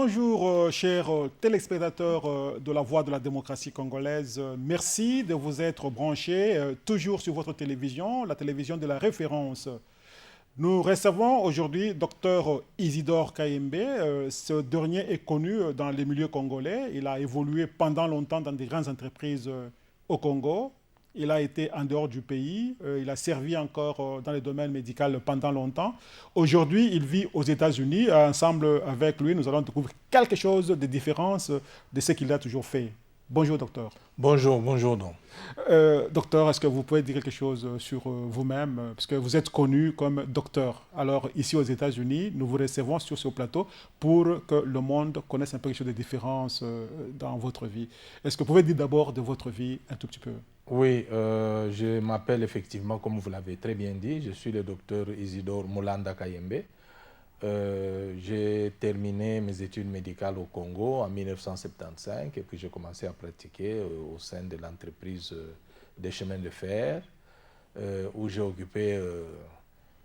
Bonjour, chers téléspectateurs de la Voix de la démocratie congolaise. Merci de vous être branchés toujours sur votre télévision, la télévision de la référence. Nous recevons aujourd'hui Dr Isidore Kayembe. Ce dernier est connu dans les milieux congolais. Il a évolué pendant longtemps dans des grandes entreprises au Congo. Il a été en dehors du pays. Il a servi encore dans le domaine médical pendant longtemps. Aujourd'hui, il vit aux États-Unis. Ensemble avec lui, nous allons découvrir quelque chose de différent de ce qu'il a toujours fait. Bonjour, docteur. Bonjour donc. Docteur, est-ce que vous pouvez dire quelque chose sur vous-même, parce que vous êtes connu comme docteur. Alors, ici aux États-Unis, nous vous recevons sur ce plateau pour que le monde connaisse un peu quelque chose de différent dans votre vie. Est-ce que vous pouvez dire d'abord de votre vie un tout petit peu? Oui, je m'appelle effectivement, comme vous l'avez très bien dit, je suis le docteur Isidore Mulanda Kayembe. J'ai terminé mes études médicales au Congo en 1975 et puis j'ai commencé à pratiquer au sein de l'entreprise des chemins de fer où j'ai occupé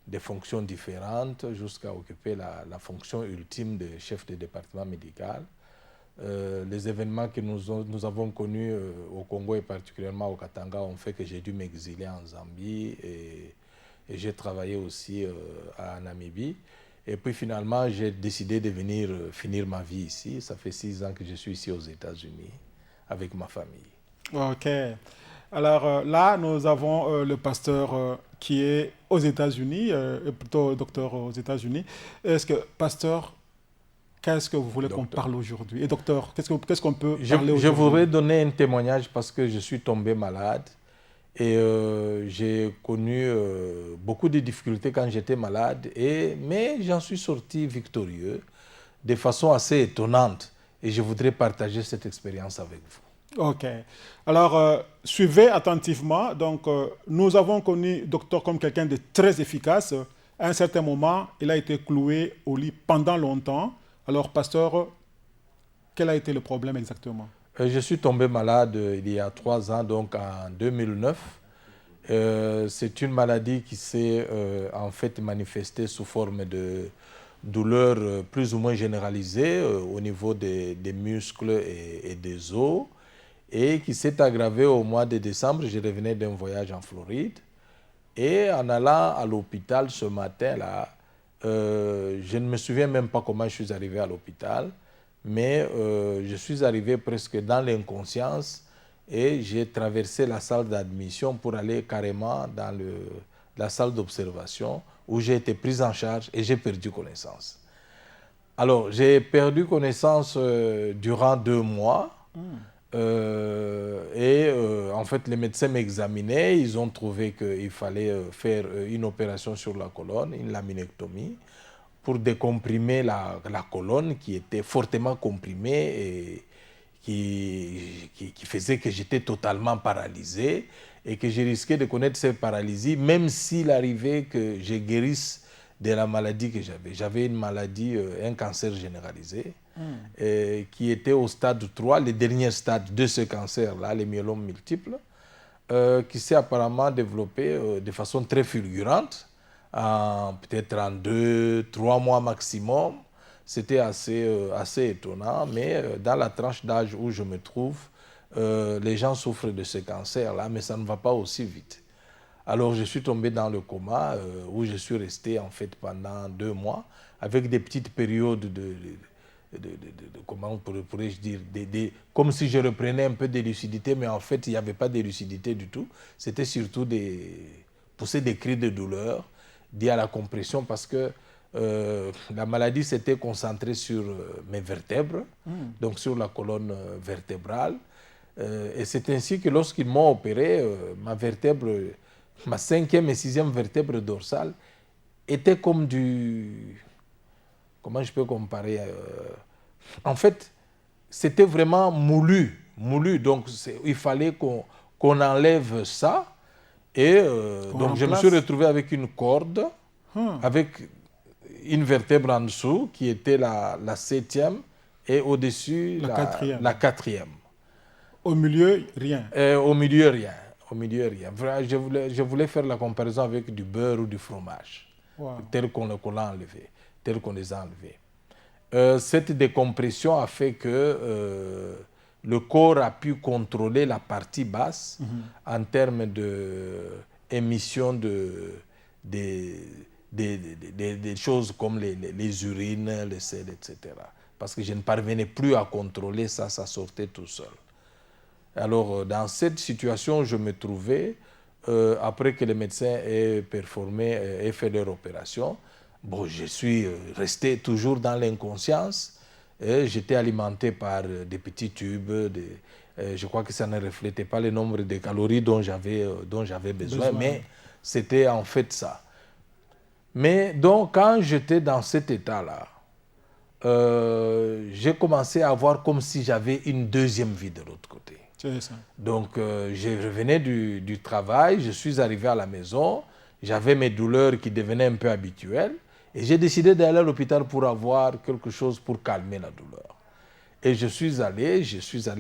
des fonctions différentes jusqu'à occuper la fonction ultime de chef de département médical. Les événements que nous avons connus au Congo et particulièrement au Katanga ont fait que j'ai dû m'exiler en Zambie et j'ai travaillé aussi en Namibie. Et puis finalement, j'ai décidé de venir finir ma vie ici. Ça fait 6 ans que je suis ici aux États-Unis avec ma famille. Ok. Alors là, nous avons le pasteur qui est aux États-Unis, plutôt docteur aux États-Unis. Est-ce que, pasteur, qu'est-ce que vous voulez qu'on parle aujourd'hui? Et docteur, qu'est-ce qu'on peut parler aujourd'hui? Je voudrais donner un témoignage parce que je suis tombé malade. Et j'ai connu beaucoup de difficultés quand j'étais malade, mais j'en suis sorti victorieux de façon assez étonnante. Et je voudrais partager cette expérience avec vous. Ok. Alors, suivez attentivement. Donc, nous avons connu le docteur comme quelqu'un de très efficace. À un certain moment, il a été cloué au lit pendant longtemps. Alors, pasteur, quel a été le problème exactement? Je suis tombé malade il y a 3 ans, donc en 2009. C'est une maladie qui s'est en fait manifestée sous forme de douleurs plus ou moins généralisées au niveau des muscles et des os et qui s'est aggravée au mois de décembre. Je revenais d'un voyage en Floride et en allant à l'hôpital ce matin-là, je ne me souviens même pas comment je suis arrivé à l'hôpital, mais je suis arrivé presque dans l'inconscience et j'ai traversé la salle d'admission pour aller carrément dans la salle d'observation où j'ai été pris en charge et j'ai perdu connaissance. Alors, j'ai perdu connaissance durant 2 mois en fait, les médecins m'examinaient, ils ont trouvé qu'il fallait faire une opération sur la colonne, une laminectomie, pour décomprimer la colonne qui était fortement comprimée et qui faisait que j'étais totalement paralysé et que je risquais de connaître cette paralysie, même s'il arrivait que je guérisse de la maladie que j'avais. J'avais une maladie, un cancer généralisé, qui était au stade 3, le dernier stade de ce cancer-là, les myélomes multiples, qui s'est apparemment développé de façon très fulgurante, peut-être en 2-3 mois maximum. C'était assez étonnant, mais dans la tranche d'âge où je me trouve, les gens souffrent de ce cancer-là, mais ça ne va pas aussi vite. Alors je suis tombé dans le coma où je suis resté en fait pendant 2 mois, avec des petites périodes comment pourrais-je dire, comme si je reprenais un peu de lucidité, mais en fait il n'y avait pas de lucidité du tout. C'était surtout pousser des cris de douleur liés à la compression parce que la maladie s'était concentrée sur mes vertèbres, donc sur la colonne vertébrale. Et c'est ainsi que lorsqu'ils m'ont opéré, ma 5e et 6e vertèbre dorsale était comme comment je peux comparer en fait, c'était vraiment moulu. Donc il fallait qu'on enlève ça. Et donc je me suis retrouvé avec une corde, avec une vertèbre en dessous qui était la 7e et au-dessus la 4e. Au milieu, rien. Au milieu, rien. Au milieu, rien. Je voulais faire la comparaison avec du beurre ou du fromage, tel qu'on l'a enlevé, tel qu'on les a enlevés. Cette décompression a fait que le corps a pu contrôler la partie basse en termes d'émission des choses comme les urines, les selles, etc. Parce que je ne parvenais plus à contrôler ça, ça sortait tout seul. Alors, dans cette situation, je me trouvais, après que les médecins aient performé et fait leur opération, bon, je suis resté toujours dans l'inconscience. J'étais alimenté par des petits tubes. Je crois que ça ne reflétait pas le nombre de calories dont j'avais besoin, mais c'était en fait ça. Mais donc, quand j'étais dans cet état-là, j'ai commencé à voir comme si j'avais une deuxième vie de l'autre côté. C'est ça. Donc, je revenais du travail, je suis arrivé à la maison, j'avais mes douleurs qui devenaient un peu habituelles, et j'ai décidé d'aller à l'hôpital pour avoir quelque chose pour calmer la douleur. Et je suis allé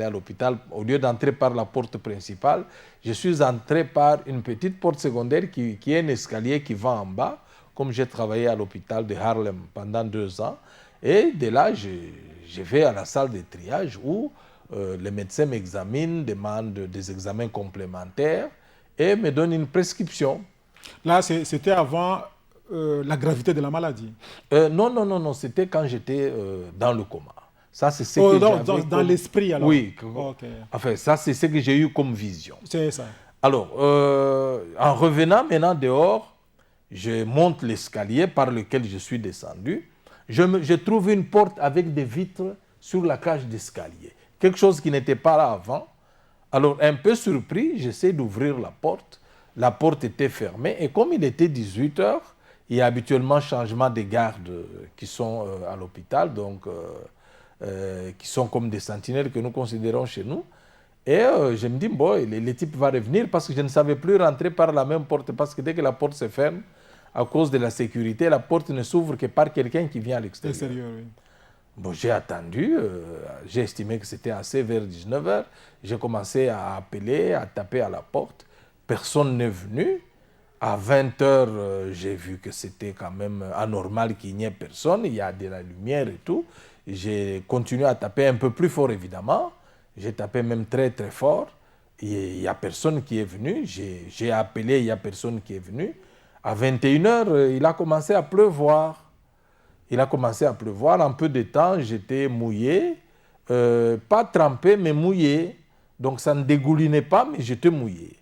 à l'hôpital, au lieu d'entrer par la porte principale, je suis entré par une petite porte secondaire qui est un escalier qui va en bas, comme j'ai travaillé à l'hôpital de Harlem pendant 2 ans. Et de là, je vais à la salle de triage où les médecins m'examinent, demandent des examens complémentaires et me donnent une prescription. Là, c'était avant la gravité de la maladie. Non, c'était quand j'étais dans le coma. Ça, c'est ce que j'avais dans l'esprit, alors. Oui. Okay. Enfin, ça, c'est ce que j'ai eu comme vision. C'est ça. Alors, en revenant maintenant dehors, je monte l'escalier par lequel je suis descendu. Je trouve une porte avec des vitres sur la cage d'escalier. Quelque chose qui n'était pas là avant. Alors, un peu surpris, j'essaie d'ouvrir la porte. La porte était fermée. Et comme il était 18 h, il y a habituellement changement de gardes qui sont à l'hôpital, donc qui sont comme des sentinelles que nous considérons chez nous. Et je me dis, bon, les types vont revenir parce que je ne savais plus rentrer par la même porte. Parce que dès que la porte se ferme, à cause de la sécurité, la porte ne s'ouvre que par quelqu'un qui vient à l'extérieur. Oui. Bon, j'ai attendu, j'ai estimé que c'était assez vers 19 h. J'ai commencé à appeler, à taper à la porte. Personne n'est venu. À 20 h, j'ai vu que c'était quand même anormal qu'il n'y ait personne. Il y a de la lumière et tout. J'ai continué à taper un peu plus fort, évidemment. J'ai tapé même très, très fort. Il n'y a personne qui est venu. J'ai appelé, il n'y a personne qui est venu. À 21 h, il a commencé à pleuvoir. En peu de temps, j'étais mouillé. Pas trempé, mais mouillé. Donc ça ne dégoulinait pas, mais j'étais mouillé.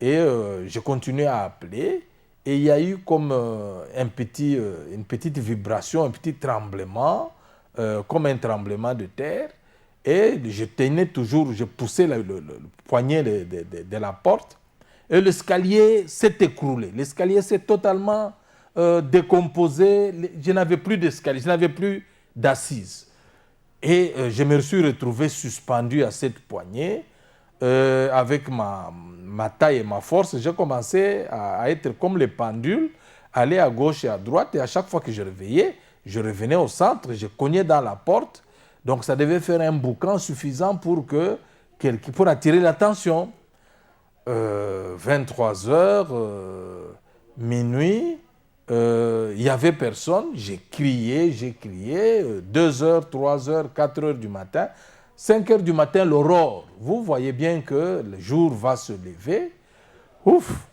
Et je continuais à appeler. Et il y a eu comme une petite vibration, un petit tremblement, comme un tremblement de terre. Et je tenais toujours, je poussais le poignet de la porte. Et l'escalier s'est écroulé. L'escalier s'est totalement décomposé. Je n'avais plus d'escalier, je n'avais plus d'assise. Et je me suis retrouvé suspendu à cette poignée. Avec ma taille et ma force, j'ai commencé à être comme les pendules, aller à gauche et à droite. Et à chaque fois que je réveillais, je revenais au centre, je cognais dans la porte. Donc ça devait faire un boucan suffisant pour attirer l'attention. 23 h, minuit, il n'y avait personne. J'ai crié. 2 h, 3 h, 4 h du matin. 5 h du matin, l'aurore. Vous voyez bien que le jour va se lever. Ouf!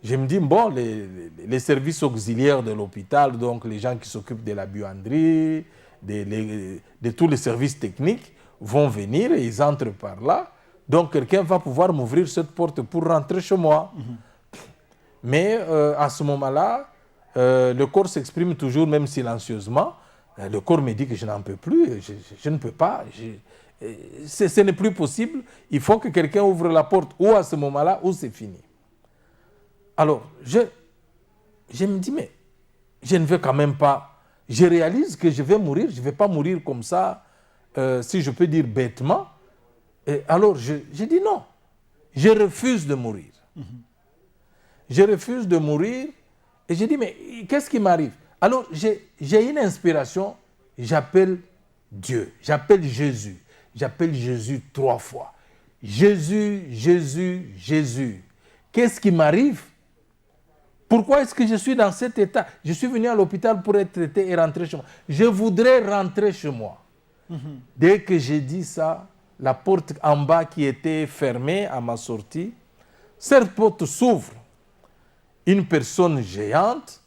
Je me dis, bon, les services auxiliaires de l'hôpital, donc les gens qui s'occupent de la buanderie, de tous les services techniques, vont venir et ils entrent par là. Donc, quelqu'un va pouvoir m'ouvrir cette porte pour rentrer chez moi. Mais à ce moment-là, le corps s'exprime toujours, même silencieusement. Le corps me dit que je n'en peux plus, je ne peux pas. Ce n'est plus possible. Il faut que quelqu'un ouvre la porte, ou à ce moment-là, ou c'est fini. Alors, je me dis, mais je ne veux quand même pas. Je réalise que je vais mourir, je ne vais pas mourir comme ça, si je peux dire bêtement. Et alors, je dis non, je refuse de mourir. Je refuse de mourir. Et je dis, mais qu'est-ce qui m'arrive? Alors, j'ai une inspiration, j'appelle Dieu, j'appelle Jésus. J'appelle Jésus 3 fois. Jésus, Jésus, Jésus. Qu'est-ce qui m'arrive? Pourquoi est-ce que je suis dans cet état? Je suis venu à l'hôpital pour être traité et rentrer chez moi. Je voudrais rentrer chez moi. Dès que j'ai dit ça, la porte en bas qui était fermée à ma sortie, cette porte s'ouvre. Une personne géante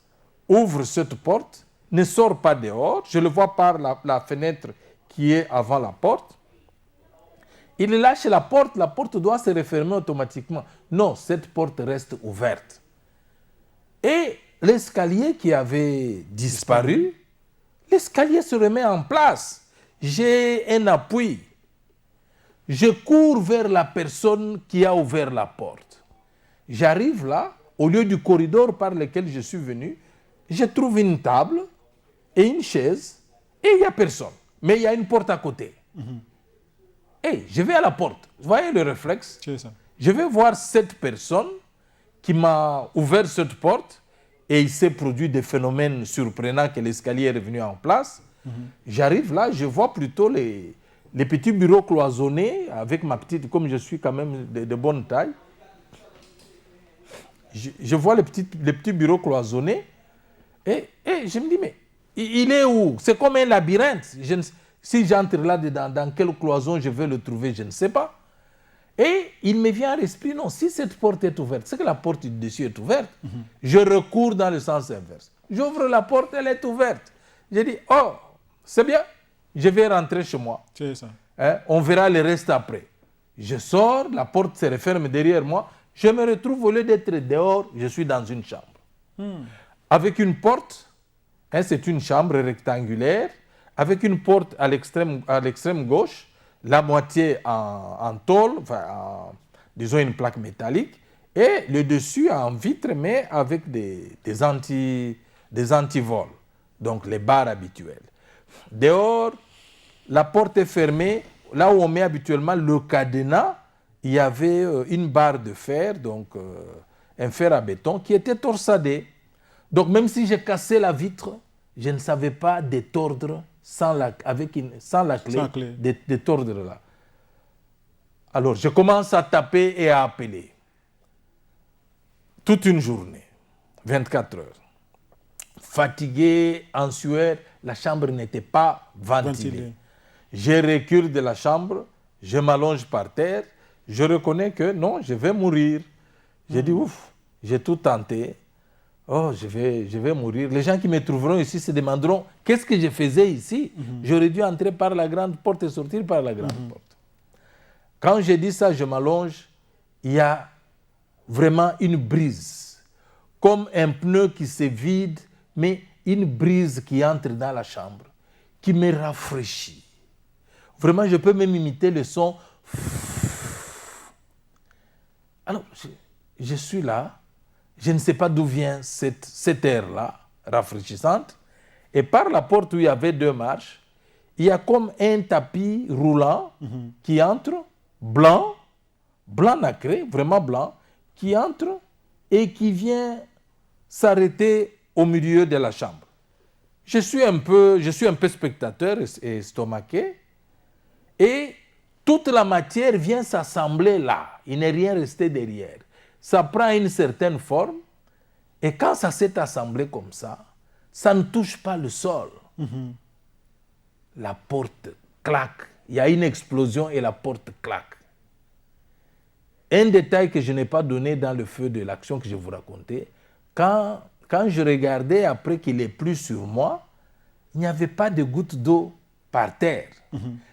ouvre cette porte, ne sort pas dehors. Je le vois par la fenêtre qui est avant la porte. Il lâche la porte doit se refermer automatiquement. Non, cette porte reste ouverte. Et l'escalier qui avait disparu, l'escalier se remet en place. J'ai un appui. Je cours vers la personne qui a ouvert la porte. J'arrive là, au lieu du corridor par lequel je suis venu, je trouve une table et une chaise et il n'y a personne. Mais il y a une porte à côté. Et je vais à la porte. Vous voyez le réflexe? C'est ça. Je vais voir cette personne qui m'a ouvert cette porte et il s'est produit des phénomènes surprenants que l'escalier est revenu en place. J'arrive là, je vois plutôt les petits bureaux cloisonnés avec ma petite, comme je suis quand même de bonne taille. Je vois les petits bureaux cloisonnés et je me dis, mais il est où? C'est comme un labyrinthe. Si j'entre là-dedans, dans quelle cloison je vais le trouver, je ne sais pas. Et il me vient à l'esprit, non, si cette porte est ouverte, c'est que la porte du dessus est ouverte, je recours dans le sens inverse. J'ouvre la porte, elle est ouverte. Je dis, oh, c'est bien, je vais rentrer chez moi. C'est ça. On verra le reste après. Je sors, la porte se referme derrière moi, je me retrouve, au lieu d'être dehors, je suis dans une chambre. Avec une porte, c'est une chambre rectangulaire, avec une porte à l'extrême gauche, la moitié en tôle, enfin, disons une plaque métallique, et le dessus en vitre, mais avec des antivols, donc les barres habituelles. Dehors, la porte est fermée. Là où on met habituellement le cadenas, il y avait une barre de fer, donc un fer à béton, qui était torsadé. Donc même si j'ai cassé la vitre, je ne savais pas détordre sans la clé, détordre là. Alors je commence à taper et à appeler. Toute une journée, 24 heures. Fatigué, en sueur, la chambre n'était pas ventilée. Je recule de la chambre, je m'allonge par terre, je reconnais que non, je vais mourir. J'ai dit, ouf, j'ai tout tenté. Oh, je vais mourir. Les gens qui me trouveront ici se demanderont qu'est-ce que je faisais ici. J'aurais dû entrer par la grande porte et sortir par la grande porte. Quand j'ai dit ça, je m'allonge, il y a vraiment une brise, comme un pneu qui se vide, mais une brise qui entre dans la chambre, qui me rafraîchit. Vraiment, je peux même imiter le son. Alors, je suis là, je ne sais pas d'où vient cette air-là, rafraîchissante, et par la porte où il y avait 2 marches, il y a comme un tapis roulant qui entre, blanc nacré, vraiment blanc, qui entre et qui vient s'arrêter au milieu de la chambre. Je suis un peu spectateur et estomaqué, et toute la matière vient s'assembler là. Il n'est rien resté derrière. Ça prend une certaine forme, et quand ça s'est assemblé comme ça ne touche pas le sol. La porte claque. Il y a une explosion et la porte claque. Un détail que je n'ai pas donné dans le feu de l'action que je vous racontais, quand je regardais après qu'il est plus sur moi, il n'y avait pas de goutte d'eau par terre.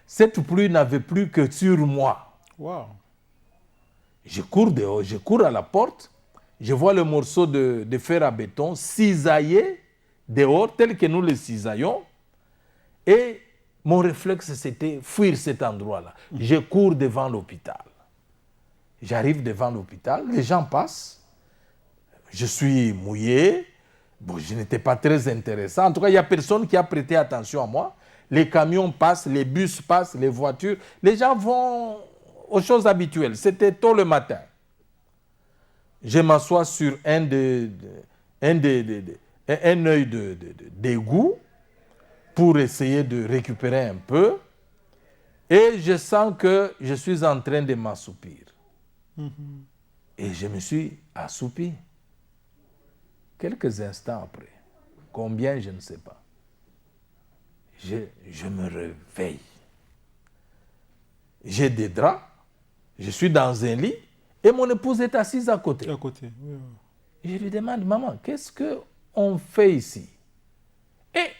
Cette pluie n'avait plus que sur moi. Wow. Je cours dehors, je cours à la porte, je vois le morceau de fer à béton cisaillé dehors, tel que nous le cisaillons, et mon réflexe, c'était fuir cet endroit-là. Je cours devant l'hôpital. J'arrive devant l'hôpital, les gens passent, je suis mouillé, bon, je n'étais pas très intéressant. En tout cas, il n'y a personne qui a prêté attention à moi. Les camions passent, les bus passent, les voitures. Les gens vont aux choses habituelles. C'était tôt le matin. Je m'assois sur un œil d'égout pour essayer de récupérer un peu. Et je sens que je suis en train de m'assoupir. Et je me suis assoupi. Quelques instants après, combien je ne sais pas, je me réveille. J'ai des draps, je suis dans un lit et mon épouse est assise à côté. À côté, oui. Je lui demande, maman, qu'est-ce qu'on fait ici? Et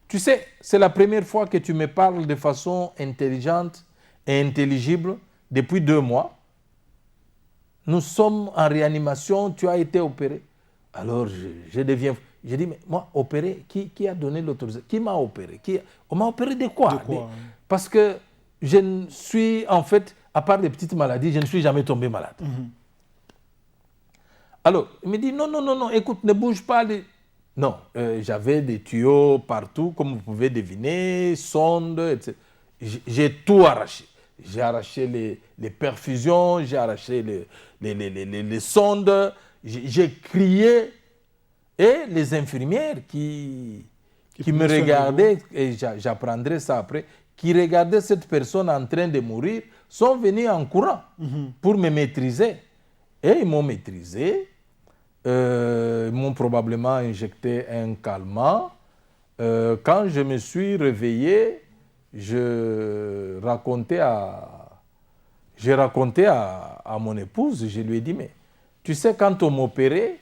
tu sais, c'est la première fois que tu me parles de façon intelligente et intelligible depuis 2 mois. Nous sommes en réanimation, tu as été opéré. Alors je deviens... Je dis, mais moi, opéré, qui a donné l'autorisation? Qui m'a opéré? On m'a opéré de quoi? Parce que je ne suis, en fait, à part des petites maladies, je ne suis jamais tombé malade. Alors, il me dit, non, écoute, ne bouge pas. Non, j'avais des tuyaux partout, comme vous pouvez deviner, sondes, etc. J'ai tout arraché. J'ai arraché les perfusions, j'ai arraché les sondes, j'ai crié. Et les infirmières qui me regardaient, et j'apprendrai ça après, qui regardaient cette personne en train de mourir, sont venues en courant pour me maîtriser. Et ils m'ont maîtrisé. Ils m'ont probablement injecté un calmant. Quand je me suis réveillé, j'ai raconté à mon épouse, je lui ai dit, mais tu sais, quand on m'opérait,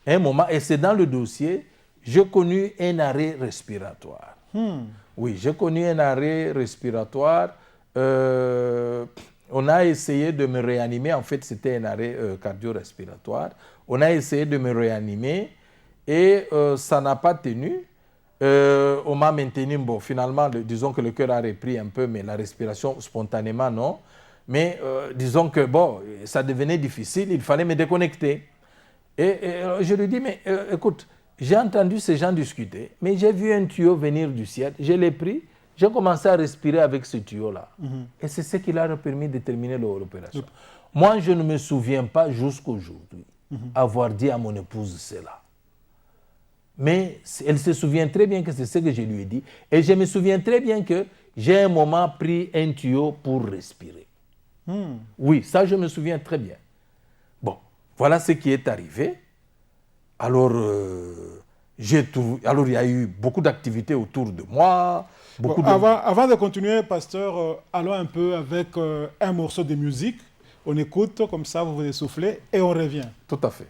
un moment, et c'est dans le dossier, j'ai connu un arrêt respiratoire. Oui, j'ai connu un arrêt respiratoire. On a essayé de me réanimer. En fait, c'était un arrêt cardio-respiratoire. On a essayé de me réanimer et ça n'a pas tenu. On m'a maintenu. Bon, finalement, disons que le cœur a repris un peu, mais la respiration spontanément, non. Mais disons que, bon, ça devenait difficile. Il fallait me déconnecter. Et je lui dis, mais écoute, j'ai entendu ces gens discuter, mais j'ai vu un tuyau venir du ciel, je l'ai pris, j'ai commencé à respirer avec ce tuyau-là. Et c'est ce qui leur a permis de terminer l'opération. Moi, je ne me souviens pas jusqu'aujourd'hui avoir dit à mon épouse cela. Mais elle se souvient très bien que c'est ce que je lui ai dit. Et je me souviens très bien que j'ai un moment pris un tuyau pour respirer. Oui, ça, je me souviens très bien. Bon. Voilà ce qui est arrivé. Alors, il y a eu beaucoup d'activités autour de moi. Avant de continuer, pasteur, allons un peu avec un morceau de musique. On écoute, comme ça, vous vous essoufflez et on revient. Tout à fait.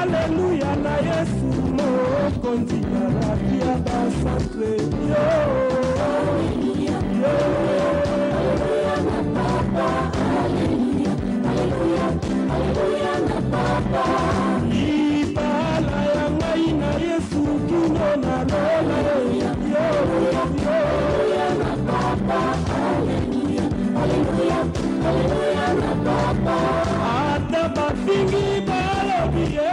Alléluia, na Yesu mokonzi alaki abasantre yo. Alléluia, na Papa. Alléluia, alléluia na Papa. Libala ya ngai na Yesu kino na lola yo. Alléluia na Papa. Alléluia, alléluia na Papa. Ata bafingi balobi ye.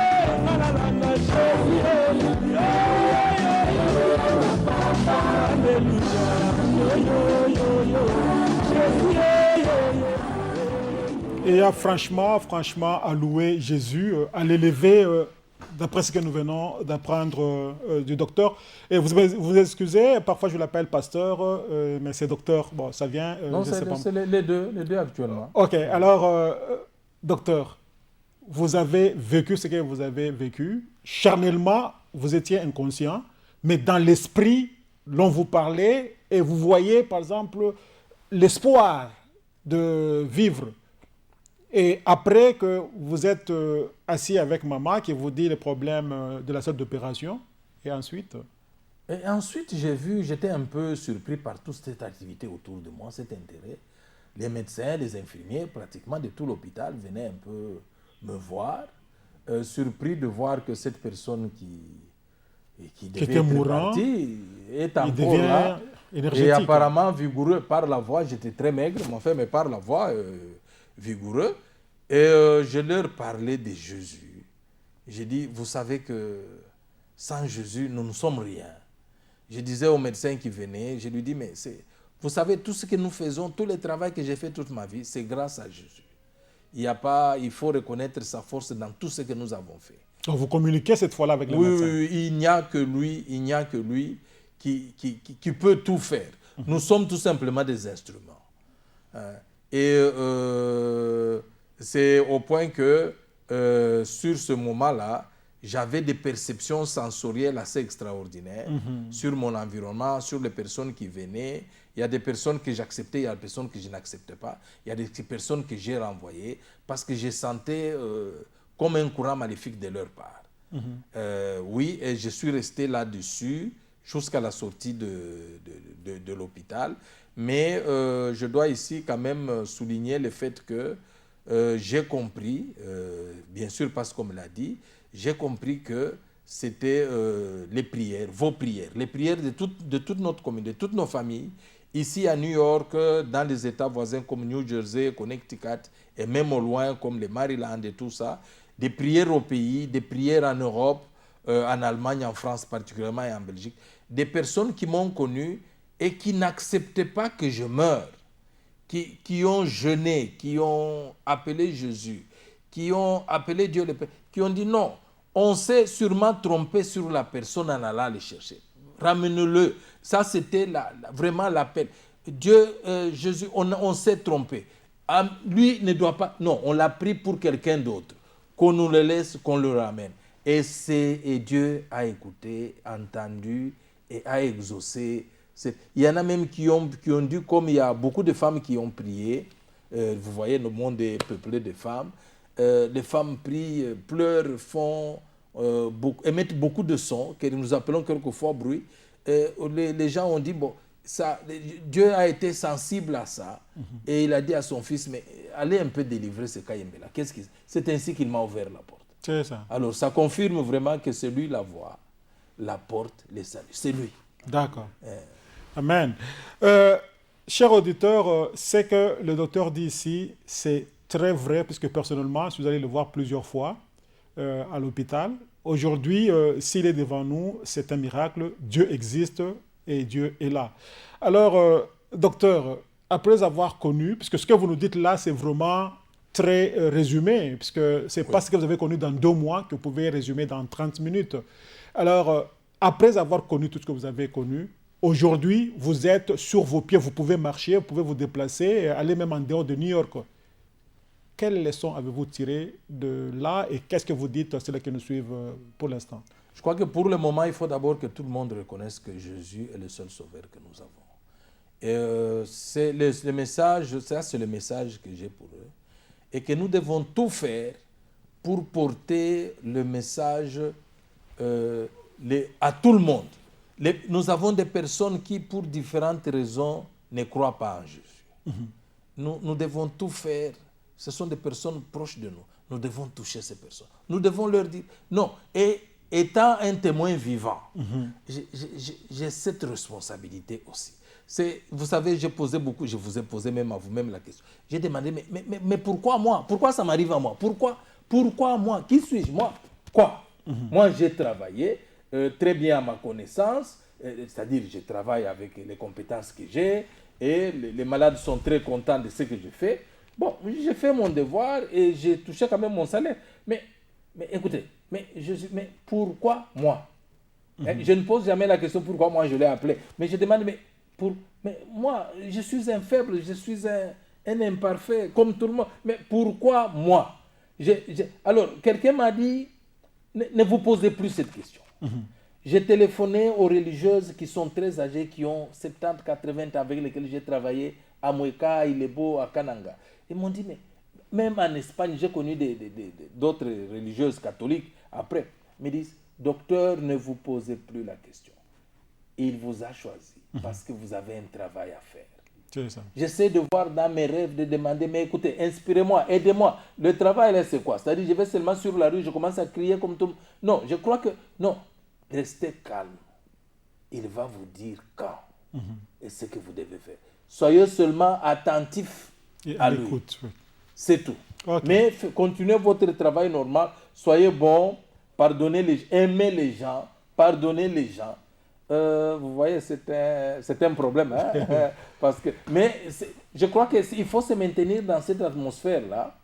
Et franchement, à louer Jésus, à l'élever d'après ce que nous venons d'apprendre du docteur. Et vous excusez, parfois je l'appelle pasteur, mais c'est docteur. Bon, ça vient. Non, c'est les deux actuellement. Ok, alors, docteur, vous avez vécu ce que vous avez vécu. Charnellement, vous étiez inconscient, mais dans l'esprit, l'on vous parlait et vous voyez, par exemple, l'espoir de vivre. Et après que vous êtes assis avec maman qui vous dit les problèmes de la salle d'opération, et ensuite j'étais un peu surpris par toute cette activité autour de moi, cet intérêt. Les médecins, les infirmiers, pratiquement de tout l'hôpital venaient un peu me voir, surpris de voir que cette personne qui devait être mourant, partie est encore là. Et apparemment vigoureux par la voix. J'étais très maigre, mais par la voix vigoureux. Et je leur parlais de Jésus. J'ai dit, vous savez que sans Jésus, nous ne sommes rien. Je disais aux médecins qui venaient, je lui dis, mais vous savez, tout ce que nous faisons, tout le travail que j'ai fait toute ma vie, c'est grâce à Jésus. Il faut reconnaître sa force dans tout ce que nous avons fait. Donc vous communiquez cette fois-là avec les médecins. Oui, il n'y a que lui qui peut tout faire. Nous sommes tout simplement des instruments. Et c'est au point que sur ce moment-là, j'avais des perceptions sensorielles assez extraordinaires sur mon environnement, sur les personnes qui venaient. Il y a des personnes que j'acceptais, il y a des personnes que je n'acceptais pas. Il y a des personnes que j'ai renvoyées parce que je sentais comme un courant maléfique de leur part. Oui, et je suis resté là-dessus jusqu'à la sortie de l'hôpital. Mais je dois ici quand même souligner le fait que j'ai compris, bien sûr parce qu'on me l'a dit, j'ai compris que c'était les prières, vos prières, les prières de toute notre communauté, de toutes nos familles, ici à New York, dans les États voisins comme New Jersey, Connecticut, et même au loin comme les Maryland et tout ça, des prières au pays, des prières en Europe, en Allemagne, en France particulièrement et en Belgique, des personnes qui m'ont connu et qui n'acceptaient pas que je meure, qui ont jeûné, qui ont appelé Jésus, qui ont appelé Dieu le Père, qui ont dit non, on s'est sûrement trompé sur la personne en allant le chercher. Ramène-le. Ça, c'était vraiment l'appel. Dieu, Jésus, on s'est trompé. Lui ne doit pas... Non, on l'a pris pour quelqu'un d'autre. Qu'on nous le laisse, qu'on le ramène. Et Dieu a écouté, entendu et a exaucé. Il y en a même qui ont dû, comme il y a beaucoup de femmes qui ont prié, vous voyez, le monde est peuplé de femmes, les femmes prient, pleurent, émettent beaucoup de sons, que nous appelons quelquefois bruit. Les gens ont dit, bon, Dieu a été sensible à ça, et il a dit à son fils, mais allez un peu délivrer ce Kayembela. C'est ainsi qu'il m'a ouvert la porte. C'est ça. Alors, ça confirme vraiment que c'est lui la voie, la porte, les saluts. C'est lui. D'accord. Amen. Cher auditeur, ce que le docteur dit ici, c'est très vrai, puisque personnellement, si vous allez le voir plusieurs fois à l'hôpital, aujourd'hui, s'il est devant nous, c'est un miracle. Dieu existe et Dieu est là. Alors, docteur, après avoir connu, puisque ce que vous nous dites là, c'est vraiment très résumé, puisque ce n'est pas ce que vous avez connu dans 2 mois que vous pouvez résumer dans 30 minutes. Alors, après avoir connu tout ce que vous avez connu, aujourd'hui, vous êtes sur vos pieds, vous pouvez marcher, vous pouvez vous déplacer, aller même en dehors de New York. Quelles leçons avez-vous tirées de là et qu'est-ce que vous dites à ceux qui nous suivent pour l'instant? Je crois que pour le moment, il faut d'abord que tout le monde reconnaisse que Jésus est le seul sauveur que nous avons. Et c'est le message, ça c'est le message que j'ai pour eux. Et que nous devons tout faire pour porter le message à tout le monde. Nous avons des personnes qui, pour différentes raisons, ne croient pas en Jésus. Nous devons tout faire. Ce sont des personnes proches de nous. Nous devons toucher ces personnes. Nous devons leur dire non. Et étant un témoin vivant, j'ai cette responsabilité aussi. Vous savez, je vous ai posé même à vous-même la question. J'ai demandé, mais pourquoi moi? Pourquoi ça m'arrive à moi? Pourquoi moi? Qui suis-je? Moi? Quoi? Moi, j'ai travaillé très bien à ma connaissance, c'est-à-dire je travaille avec les compétences que j'ai et les malades sont très contents de ce que je fais. Bon, j'ai fait mon devoir et j'ai touché quand même mon salaire. Mais Mais écoutez, mais pourquoi moi? Je ne pose jamais la question pourquoi moi je l'ai appelé. Mais je demande, mais moi, je suis un faible, je suis un imparfait, comme tout le monde. Mais pourquoi moi? Alors, quelqu'un m'a dit, ne vous posez plus cette question. J'ai téléphoné aux religieuses qui sont très âgées, qui ont 70, 80 ans, avec lesquelles j'ai travaillé à Moueka, à Ilebo, à Kananga. Ils m'ont dit, mais même en Espagne, j'ai connu d'autres religieuses catholiques. Après, ils me disent, docteur, ne vous posez plus la question. Il vous a choisi parce que vous avez un travail à faire. C'est ça. J'essaie de voir dans mes rêves, de demander, mais écoutez, inspirez-moi, aidez-moi. Le travail, là, c'est quoi? C'est-à-dire, je vais seulement sur la rue, je commence à crier comme tout. Non, je crois que... Non, restez calme. Il va vous dire quand et ce que vous devez faire. Soyez seulement attentifs à lui. Oui. C'est tout. Okay. Mais continuez votre travail normal. Soyez bon, aimez les gens, pardonnez les gens. Vous voyez, c'est un problème. Hein? Mais je crois qu'il faut se maintenir dans cette atmosphère-là.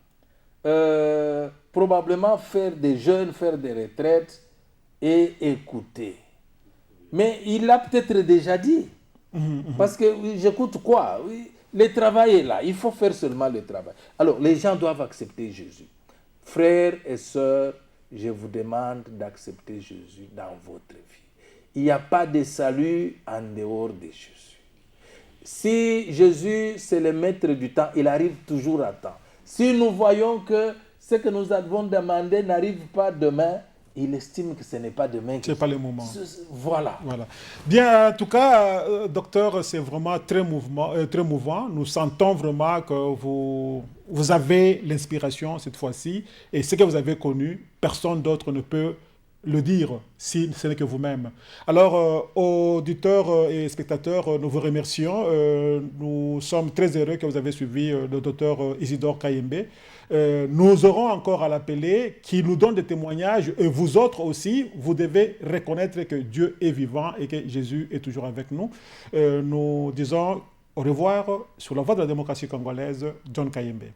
Probablement faire des jeûnes, faire des retraites et écouter. Mais il l'a peut-être déjà dit. Parce que j'écoute quoi? Le travail est là. Il faut faire seulement le travail. Alors, les gens doivent accepter Jésus. Frères et sœurs, je vous demande d'accepter Jésus dans votre vie. Il n'y a pas de salut en dehors de Jésus. Si Jésus, c'est le maître du temps, il arrive toujours à temps. Si nous voyons que ce que nous avons demandé n'arrive pas demain, il estime que ce n'est pas demain. Ce n'est pas le moment. Voilà. Bien, en tout cas, docteur, c'est vraiment très mouvant. Nous sentons vraiment que vous avez l'inspiration cette fois-ci. Et ce que vous avez connu, personne d'autre ne peut le dire si ce n'est que vous-même. Alors, auditeurs et spectateurs, nous vous remercions. Nous sommes très heureux que vous avez suivi le docteur Isidore Kayembe. Nous aurons encore à l'appeler, qui nous donne des témoignages, et vous autres aussi, vous devez reconnaître que Dieu est vivant et que Jésus est toujours avec nous. Nous disons au revoir sur la voie de la démocratie congolaise, John Kayembe.